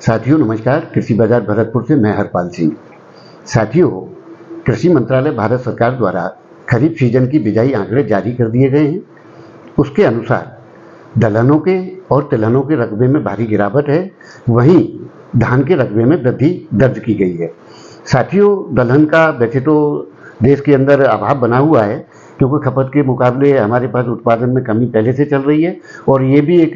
साथियों नमस्कार। कृषि बाजार भरतपुर से मैं हरपाल सिंह। साथियों, कृषि मंत्रालय भारत सरकार द्वारा खरीफ सीजन की बिजाई आंकड़े जारी कर दिए गए हैं। उसके अनुसार दलहनों के और तिलहनों के रकबे में भारी गिरावट है, वहीं धान के रकबे में वृद्धि दर्ज की गई है। साथियों, दलहन का वैसे तो देश के अंदर अभाव बना हुआ है, क्योंकि खपत के मुकाबले हमारे पास उत्पादन में कमी पहले से चल रही है। और ये भी एक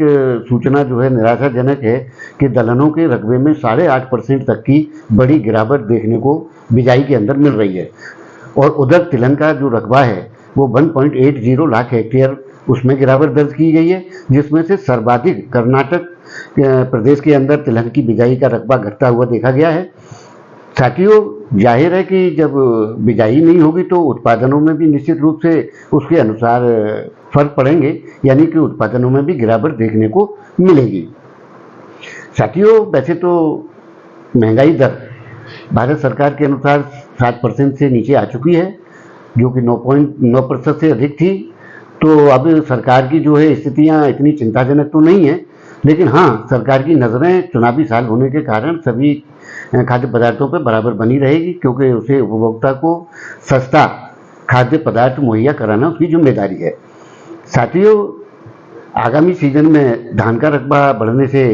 सूचना जो है निराशाजनक है कि दलहनों के रकबे में 8.5% तक की बड़ी गिरावट देखने को बिजाई के अंदर मिल रही है। और उधर तिलहन का जो रकबा है वो 1.80 लाख हेक्टेयर, उसमें गिरावट दर्ज की गई है, जिसमें से सर्वाधिक कर्नाटक प्रदेश के अंदर तिलहन की बिजाई का रकबा घटता हुआ देखा गया है। साथियों, जाहिर है कि जब बिजाई नहीं होगी तो उत्पादनों में भी निश्चित रूप से उसके अनुसार फर्क पड़ेंगे, यानी कि उत्पादनों में भी गिरावट देखने को मिलेगी। साथियों, वैसे तो महंगाई दर भारत सरकार के अनुसार 7% से नीचे आ चुकी है, जो कि 9.9% से अधिक थी। तो अब सरकार की जो है स्थितियां इतनी चिंताजनक तो नहीं है, लेकिन हाँ, सरकार की नज़रें चुनावी साल होने के कारण सभी खाद्य पदार्थों पर बराबर बनी रहेगी, क्योंकि उसे उपभोक्ता को सस्ता खाद्य पदार्थ मुहैया कराना उसकी जिम्मेदारी है। साथियों, आगामी सीजन में धान का रकबा बढ़ने से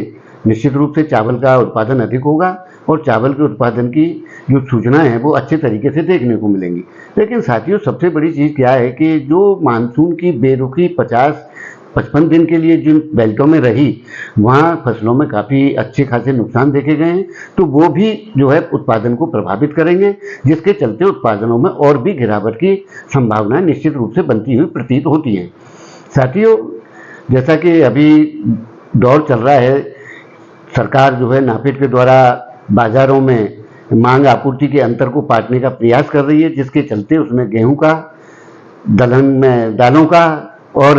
निश्चित रूप से चावल का उत्पादन अधिक होगा और चावल के उत्पादन की जो सूचनाएं हैं वो अच्छे तरीके से देखने को मिलेंगी। लेकिन साथियों, सबसे बड़ी चीज़ क्या है कि जो मानसून की बेरुखी 50-55 दिन के लिए जिन बेल्टों में रही, वहाँ फसलों में काफ़ी अच्छे खासे नुकसान देखे गए हैं, तो वो भी जो है उत्पादन को प्रभावित करेंगे, जिसके चलते उत्पादनों में और भी गिरावट की संभावनाएं निश्चित रूप से बनती हुई प्रतीत होती हैं। साथियों, जैसा कि अभी दौर चल रहा है, सरकार जो है नाफेड के द्वारा बाजारों में मांग आपूर्ति के अंतर को पाटने का प्रयास कर रही है, जिसके चलते उसमें गेहूं का, दलहन में दालों का और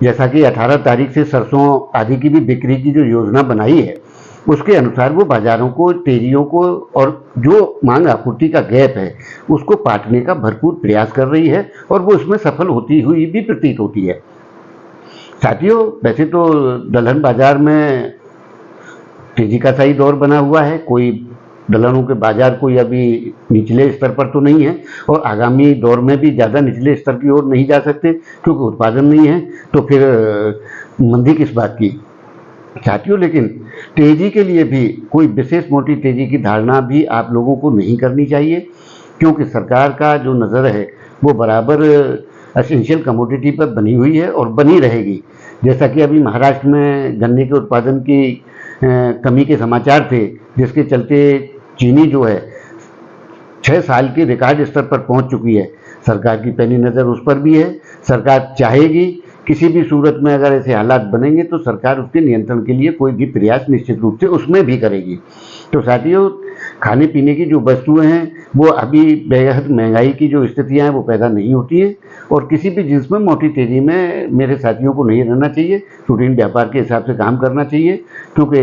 जैसा कि 18 तारीख से सरसों आदि की भी बिक्री की जो योजना बनाई है, उसके अनुसार वो बाजारों को, तेजियों को और जो मांग आपूर्ति का गैप है उसको पाटने का भरपूर प्रयास कर रही है, और वो उसमें सफल होती हुई भी प्रतीत होती है। साथियों, वैसे तो दलहन बाजार में तेजी का सही दौर बना हुआ है। कोई दलहनों के बाजार कोई अभी निचले स्तर पर तो नहीं है, और आगामी दौर में भी ज़्यादा निचले स्तर की ओर नहीं जा सकते, क्योंकि उत्पादन नहीं है, तो फिर मंदी किस बात की। साथियों, लेकिन तेजी के लिए भी कोई विशेष मोटी तेजी की धारणा भी आप लोगों को नहीं करनी चाहिए, क्योंकि सरकार का जो नज़र है वो बराबर एसेंशियल कमोडिटी पर बनी हुई है और बनी रहेगी। जैसा कि अभी महाराष्ट्र में गन्ने के उत्पादन की कमी के समाचार थे, जिसके चलते चीनी जो है 6 साल के रिकॉर्ड स्तर पर पहुंच चुकी है। सरकार की पैनी नज़र उस पर भी है। सरकार चाहेगी किसी भी सूरत में अगर ऐसे हालात बनेंगे तो सरकार उसके नियंत्रण के लिए कोई भी प्रयास निश्चित रूप से उसमें भी करेगी। तो साथियों, खाने पीने की जो वस्तुएं हैं वो अभी बेहद महंगाई की जो स्थितियां हैं वो पैदा नहीं होती हैं, और किसी भी जिन्स में मोटी तेजी में मेरे साथियों को नहीं रहना चाहिए। रूटीन व्यापार के हिसाब से काम करना चाहिए, क्योंकि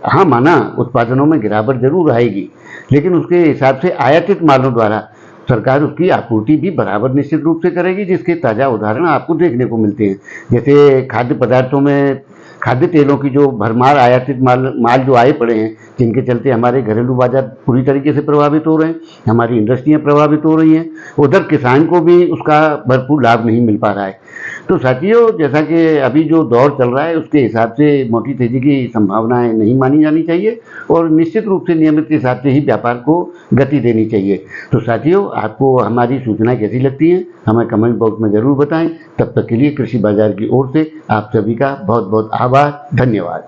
हाँ, माना उत्पादनों में गिरावट जरूर आएगी, लेकिन उसके हिसाब से आयातित मालों द्वारा सरकार उसकी आपूर्ति भी बराबर निश्चित रूप से करेगी, जिसके ताज़ा उदाहरण आपको देखने को मिलते हैं। जैसे खाद्य पदार्थों में खाद्य तेलों की जो भरमार आयातित माल जो आए पड़े हैं, जिनके चलते हमारे घरेलू बाजार पूरी तरीके से प्रभावित हो रहे हैं, हमारी इंडस्ट्रियां प्रभावित हो रही हैं, उधर किसान को भी उसका भरपूर लाभ नहीं मिल पा रहा है। तो साथियों, जैसा कि अभी जो दौर चल रहा है उसके हिसाब से मोटी तेजी की संभावनाएं नहीं मानी जानी चाहिए, और निश्चित रूप से नियमित के हिसाब से ही व्यापार को गति देनी चाहिए। तो साथियों, आपको हमारी सूचनाएं कैसी लगती हैं हमें कमेंट बॉक्स में ज़रूर बताएं। तब तक के लिए कृषि बाजार की ओर से आप सभी का बहुत बहुत आभार, धन्यवाद।